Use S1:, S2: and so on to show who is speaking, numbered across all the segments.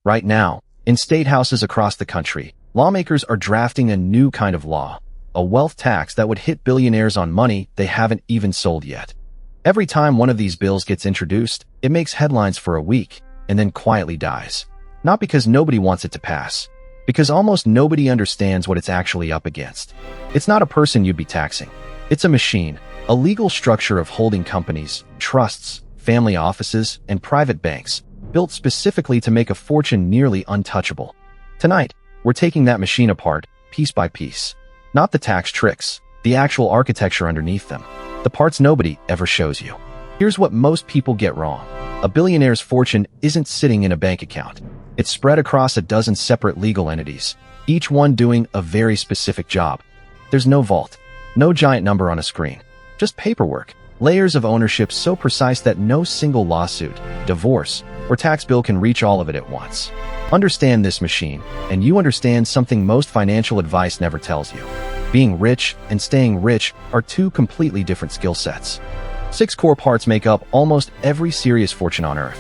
S1: Right now, in state houses across the country, lawmakers are drafting a new kind of law, a wealth tax that would hit billionaires on money they haven't even sold yet. Every time one of these bills gets introduced, it makes headlines for a week and then quietly dies. Not because nobody wants it to pass, because almost nobody understands what it's actually up against. It's not a person you'd be taxing. It's a machine, a legal structure of holding companies, trusts, family offices, and private banks, built specifically to make a fortune nearly untouchable. Tonight, we're taking that machine apart, piece by piece. Not the tax tricks, the actual architecture underneath them, the parts nobody ever shows you. Here's what most people get wrong. A billionaire's fortune isn't sitting in a bank account. It's spread across a dozen separate legal entities, each one doing a very specific job. There's no vault, no giant number on a screen, just paperwork, layers of ownership so precise that no single lawsuit, divorce, or tax bill can reach all of it at once. Understand this machine, and you understand something most financial advice never tells you. Being rich and staying rich are two completely different skill sets. 6 core parts make up almost every serious fortune on Earth.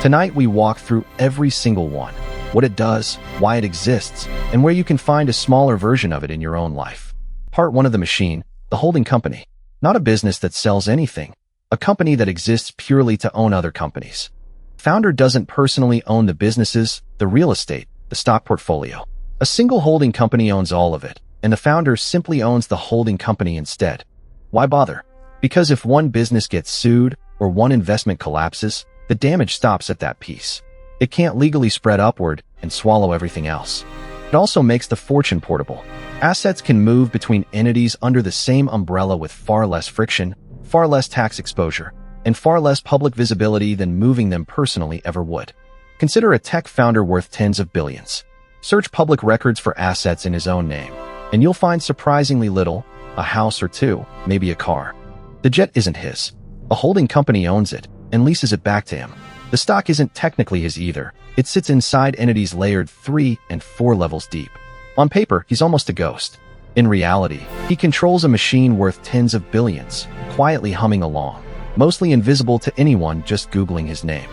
S1: Tonight we walk through every single one, what it does, why it exists, and where you can find a smaller version of it in your own life. Part 1 of the machine, the holding company. Not a business that sells anything, a company that exists purely to own other companies. Founder doesn't personally own the businesses, the real estate, the stock portfolio. A single holding company owns all of it, and the founder simply owns the holding company instead. Why bother? Because if one business gets sued or one investment collapses, the damage stops at that piece. It can't legally spread upward and swallow everything else. It also makes the fortune portable. Assets can move between entities under the same umbrella with far less friction, far less tax exposure, and far less public visibility than moving them personally ever would. Consider a tech founder worth tens of billions. Search public records for assets in his own name, and you'll find surprisingly little, a house or two, maybe a car. The jet isn't his. A holding company owns it and leases it back to him. The stock isn't technically his either. It sits inside entities layered 3 and 4 levels deep. On paper, he's almost a ghost. In reality, he controls a machine worth tens of billions, quietly humming along, mostly invisible to anyone just Googling his name.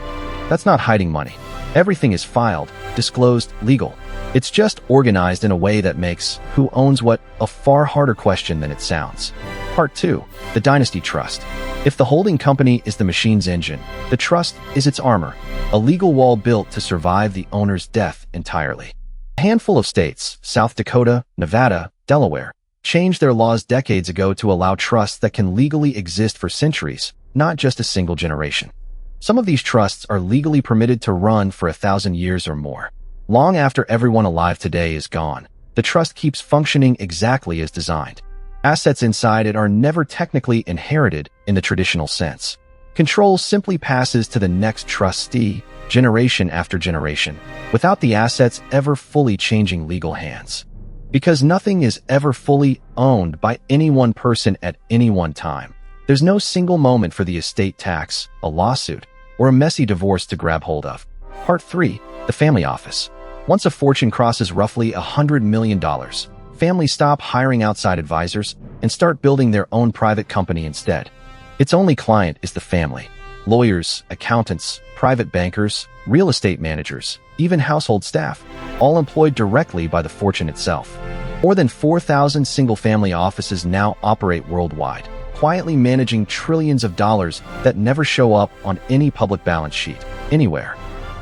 S1: That's not hiding money. Everything is filed, disclosed, legal. It's just organized in a way that makes who owns what a far harder question than it sounds. Part 2, the dynasty trust. If the holding company is the machine's engine, the trust is its armor, a legal wall built to survive the owner's death entirely. A handful of states, South Dakota, Nevada, Delaware, changed their laws decades ago to allow trusts that can legally exist for centuries, not just a single generation. Some of these trusts are legally permitted to run for 1,000 years or more. Long after everyone alive today is gone, the trust keeps functioning exactly as designed. Assets inside it are never technically inherited in the traditional sense. Control simply passes to the next trustee, generation after generation, without the assets ever fully changing legal hands. Because nothing is ever fully owned by any one person at any one time, there's no single moment for the estate tax, a lawsuit, or a messy divorce to grab hold of. Part 3, the family office. Once a fortune crosses roughly $100 million, families stop hiring outside advisors and start building their own private company instead. Its only client is the family. Lawyers, accountants, private bankers, real estate managers, even household staff, all employed directly by the fortune itself. More than 4,000 single-family offices now operate worldwide, quietly managing trillions of dollars that never show up on any public balance sheet, anywhere.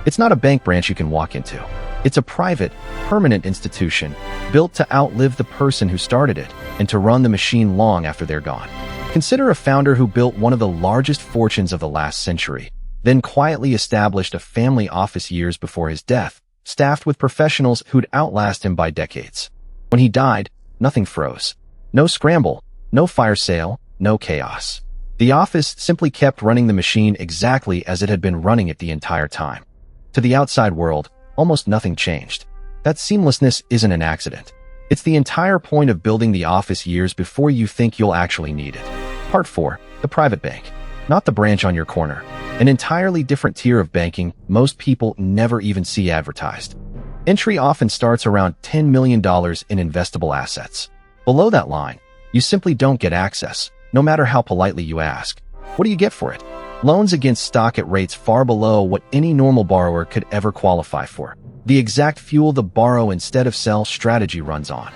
S1: It's not a bank branch you can walk into. It's a private, permanent institution built to outlive the person who started it and to run the machine long after they're gone. Consider a founder who built one of the largest fortunes of the last century, then quietly established a family office years before his death, staffed with professionals who'd outlast him by decades. When he died, nothing froze. No scramble, no fire sale, no chaos. The office simply kept running the machine exactly as it had been running it the entire time. To the outside world, almost nothing changed. That seamlessness isn't an accident. It's the entire point of building the office years before you think you'll actually need it. Part 4, the private bank. Not the branch on your corner. An entirely different tier of banking most people never even see advertised. Entry often starts around $10 million in investable assets. Below that line, you simply don't get access, no matter how politely you ask. What do you get for it? Loans against stock at rates far below what any normal borrower could ever qualify for. The exact fuel the borrow instead of sell strategy runs on.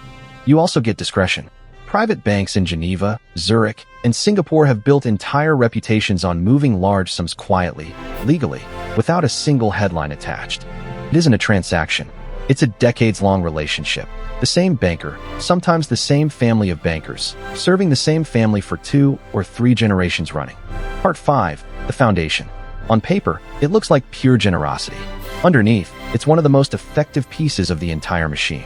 S1: You also get discretion. Private banks in Geneva, Zurich, and Singapore have built entire reputations on moving large sums quietly, legally, without a single headline attached. It isn't a transaction. It's a decades-long relationship. The same banker, sometimes the same family of bankers, serving the same family for 2 or 3 generations running. Part 5. The Foundation. On paper, it looks like pure generosity. Underneath, it's one of the most effective pieces of the entire machine.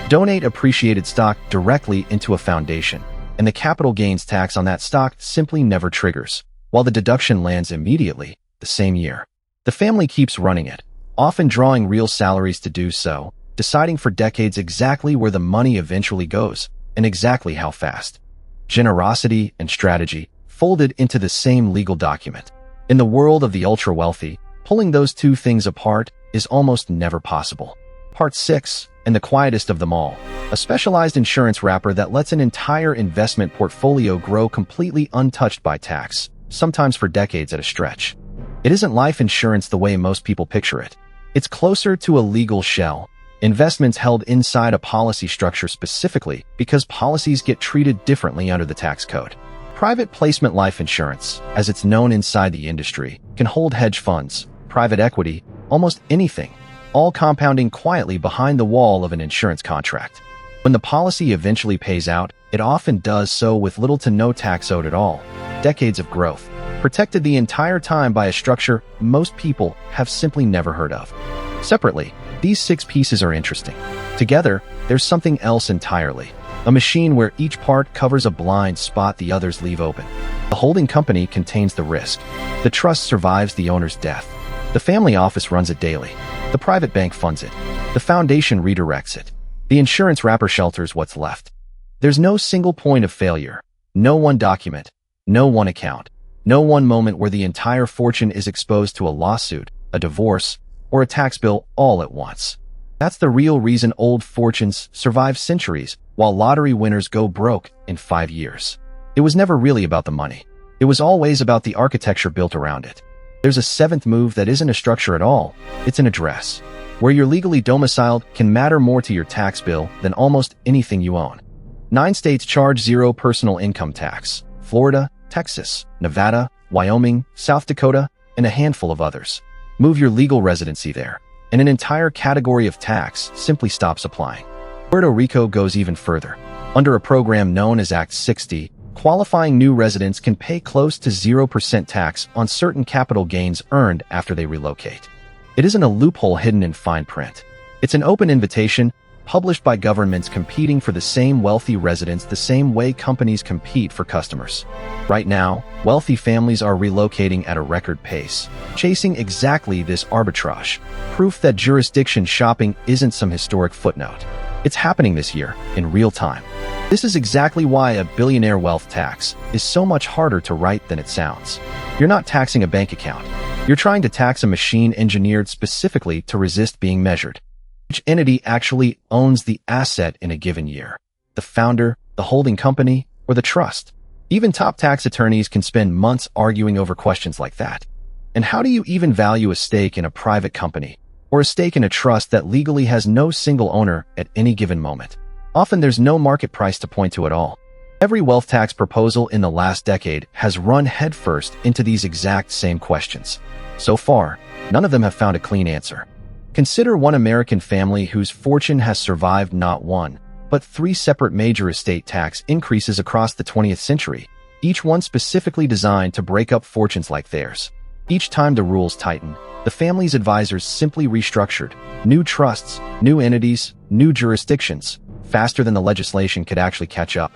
S1: Donate appreciated stock directly into a foundation, and the capital gains tax on that stock simply never triggers, while the deduction lands immediately, the same year. The family keeps running it, often drawing real salaries to do so, deciding for decades exactly where the money eventually goes, and exactly how fast. Generosity and strategy folded into the same legal document. In the world of the ultra-wealthy, pulling those two things apart is almost never possible. Part 6. And the quietest of them all, a specialized insurance wrapper that lets an entire investment portfolio grow completely untouched by tax, sometimes for decades at a stretch. It isn't life insurance the way most people picture it. It's closer to a legal shell, investments held inside a policy structure specifically because policies get treated differently under the tax code. Private placement life insurance, as it's known inside the industry, can hold hedge funds, private equity, almost anything, all compounding quietly behind the wall of an insurance contract. When the policy eventually pays out, it often does so with little to no tax owed at all. Decades of growth, protected the entire time by a structure most people have simply never heard of. Separately, these 6 pieces are interesting. Together, there's something else entirely. A machine where each part covers a blind spot the others leave open. The holding company contains the risk. The trust survives the owner's death. The family office runs it daily. The private bank funds it. The foundation redirects it. The insurance wrapper shelters what's left. There's no single point of failure, no one document, no one account, no one moment where the entire fortune is exposed to a lawsuit, a divorce, or a tax bill all at once. That's the real reason old fortunes survive centuries, while lottery winners go broke in 5 years. It was never really about the money. It was always about the architecture built around it. There's a 7th move that isn't a structure at all. It's an address. Where you're legally domiciled can matter more to your tax bill than almost anything you own. 9 states charge 0 personal income tax. Florida, Texas, Nevada, Wyoming, South Dakota, and a handful of others. Move your legal residency there, and an entire category of tax simply stops applying. Puerto Rico goes even further. Under a program known as Act 60, qualifying new residents can pay close to 0% tax on certain capital gains earned after they relocate. It isn't a loophole hidden in fine print. It's an open invitation published by governments competing for the same wealthy residents the same way companies compete for customers. Right now, wealthy families are relocating at a record pace, chasing exactly this arbitrage, proof that jurisdiction shopping isn't some historic footnote. It's happening this year, in real time. This is exactly why a billionaire wealth tax is so much harder to write than it sounds. You're not taxing a bank account. You're trying to tax a machine engineered specifically to resist being measured. Which entity actually owns the asset in a given year? The founder, the holding company, or the trust? Even top tax attorneys can spend months arguing over questions like that. And how do you even value a stake in a private company, or a stake in a trust that legally has no single owner at any given moment? Often there's no market price to point to at all. Every wealth tax proposal in the last decade has run headfirst into these exact same questions. So far, none of them have found a clean answer. Consider one American family whose fortune has survived not 1, but 3 separate major estate tax increases across the 20th century, each one specifically designed to break up fortunes like theirs. Each time the rules tightened, the family's advisors simply restructured. New trusts, new entities, new jurisdictions, faster than the legislation could actually catch up.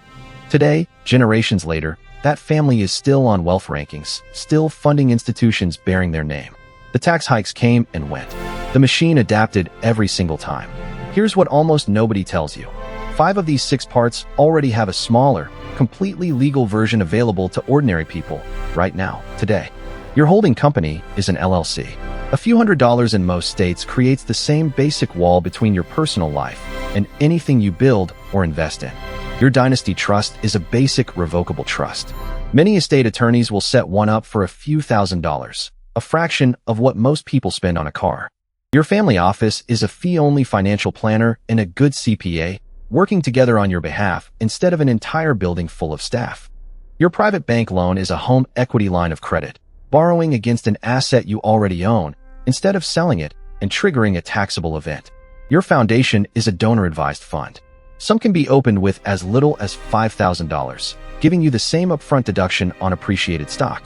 S1: Today, generations later, that family is still on wealth rankings, still funding institutions bearing their name. The tax hikes came and went. The machine adapted every single time. Here's what almost nobody tells you. 5 of these 6 parts already have a smaller, completely legal version available to ordinary people right now, today. Your holding company is an LLC. A few $100s in most states creates the same basic wall between your personal life and anything you build or invest in. Your dynasty trust is a basic revocable trust. Many estate attorneys will set one up for a few $1,000s, a fraction of what most people spend on a car. Your family office is a fee-only financial planner and a good CPA working together on your behalf instead of an entire building full of staff. Your private bank loan is a home equity line of credit, borrowing against an asset you already own instead of selling it and triggering a taxable event. Your foundation is a donor-advised fund. Some can be opened with as little as $5,000, giving you the same upfront deduction on appreciated stock.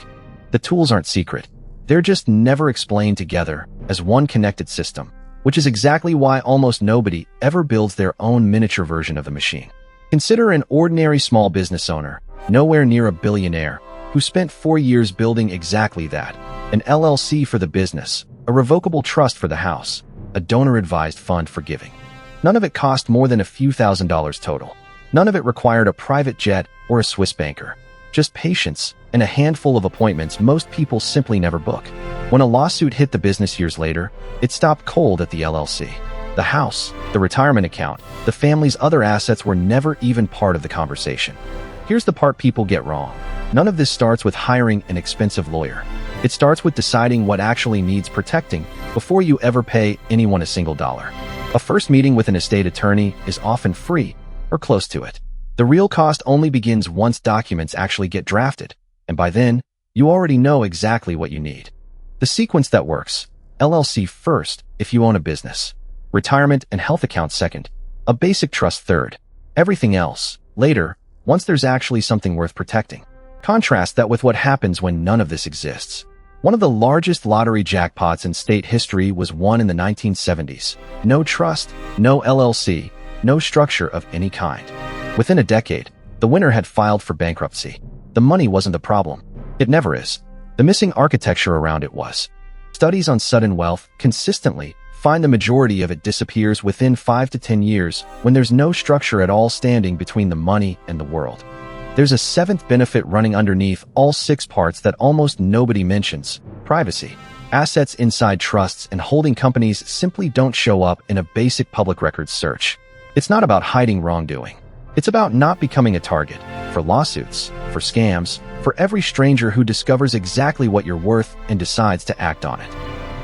S1: The tools aren't secret. They're just never explained together as one connected system, which is exactly why almost nobody ever builds their own miniature version of the machine. Consider an ordinary small business owner, nowhere near a billionaire, who spent 4 years building exactly that: an LLC for the business, a revocable trust for the house, a donor-advised fund for giving. None of it cost more than a few $1,000s total. None of it required a private jet or a Swiss banker. Just patience and a handful of appointments most people simply never book. When a lawsuit hit the business years later, it stopped cold at the LLC. The house, the retirement account, the family's other assets were never even part of the conversation. Here's the part people get wrong. None of this starts with hiring an expensive lawyer. It starts with deciding what actually needs protecting before you ever pay anyone a single dollar. A first meeting with an estate attorney is often free or close to it. The real cost only begins once documents actually get drafted, and by then, you already know exactly what you need. The sequence that works: LLC first if you own a business, retirement and health account second, a basic trust third, everything else later once there's actually something worth protecting. Contrast that with what happens when none of this exists. One of the largest lottery jackpots in state history was won in the 1970s. No trust, no LLC, no structure of any kind. Within a decade, the winner had filed for bankruptcy. The money wasn't the problem. It never is. The missing architecture around it was. Studies on sudden wealth consistently find the majority of it disappears within 5 to 10 years when there's no structure at all standing between the money and the world. There's a seventh benefit running underneath all 6 parts that almost nobody mentions: privacy. Assets inside trusts and holding companies simply don't show up in a basic public records search. It's not about hiding wrongdoing. It's about not becoming a target for lawsuits, for scams, for every stranger who discovers exactly what you're worth and decides to act on it.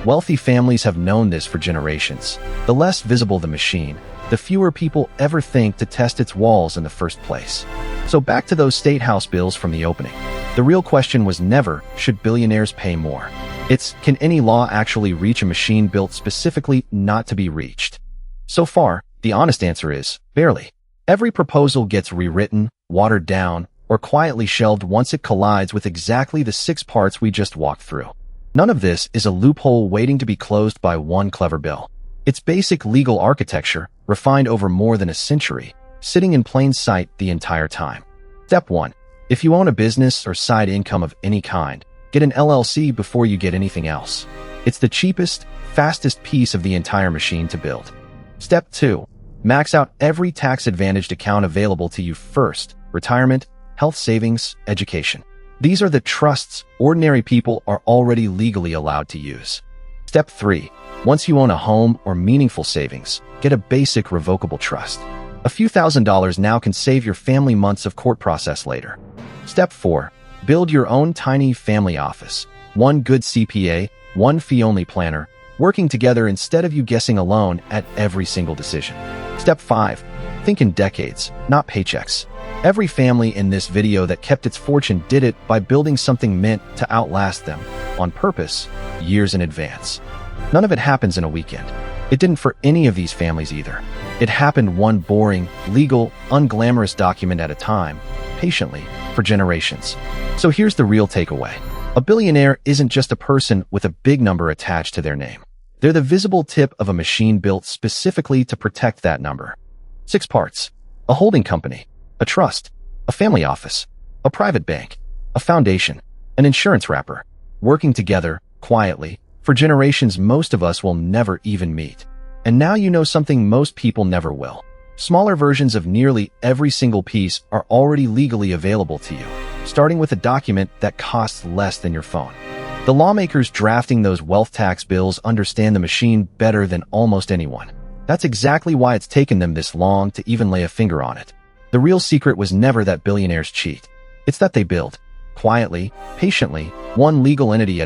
S1: Wealthy families have known this for generations. The less visible the machine, the fewer people ever think to test its walls in the first place. So back to those state house bills from the opening. The real question was never, should billionaires pay more? It's, can any law actually reach a machine built specifically not to be reached? So far, the honest answer is, barely. Every proposal gets rewritten, watered down, or quietly shelved once it collides with exactly the 6 parts we just walked through. None of this is a loophole waiting to be closed by one clever bill. It's basic legal architecture, refined over more than a century, sitting in plain sight the entire time. Step 1. If you own a business or side income of any kind, get an LLC before you get anything else. It's the cheapest, fastest piece of the entire machine to build. Step 2. Max out every tax-advantaged account available to you first: retirement, health savings, education. These are the trusts ordinary people are already legally allowed to use. Step 3. Once you own a home or meaningful savings, get a basic revocable trust. A few $1,000s now can save your family months of court process later. Step 4. Build your own tiny family office. One good CPA, one fee-only planner, working together instead of you guessing alone at every single decision. Step 5. Think in decades, not paychecks. Every family in this video that kept its fortune did it by building something meant to outlast them, on purpose, years in advance. None of it happens in a weekend. It didn't for any of these families either. It happened one boring, legal, unglamorous document at a time, patiently, for generations. So here's the real takeaway. A billionaire isn't just a person with a big number attached to their name. They're the visible tip of a machine built specifically to protect that number. 6 parts: a holding company, a trust, a family office, a private bank, a foundation, an insurance wrapper, working together, quietly, for generations most of us will never even meet. And now you know something most people never will. Smaller versions of nearly every single piece are already legally available to you, starting with a document that costs less than your phone. The lawmakers drafting those wealth tax bills understand the machine better than almost anyone. That's exactly why it's taken them this long to even lay a finger on it. The real secret was never that billionaires cheat. It's that they build, quietly, patiently, one legal entity at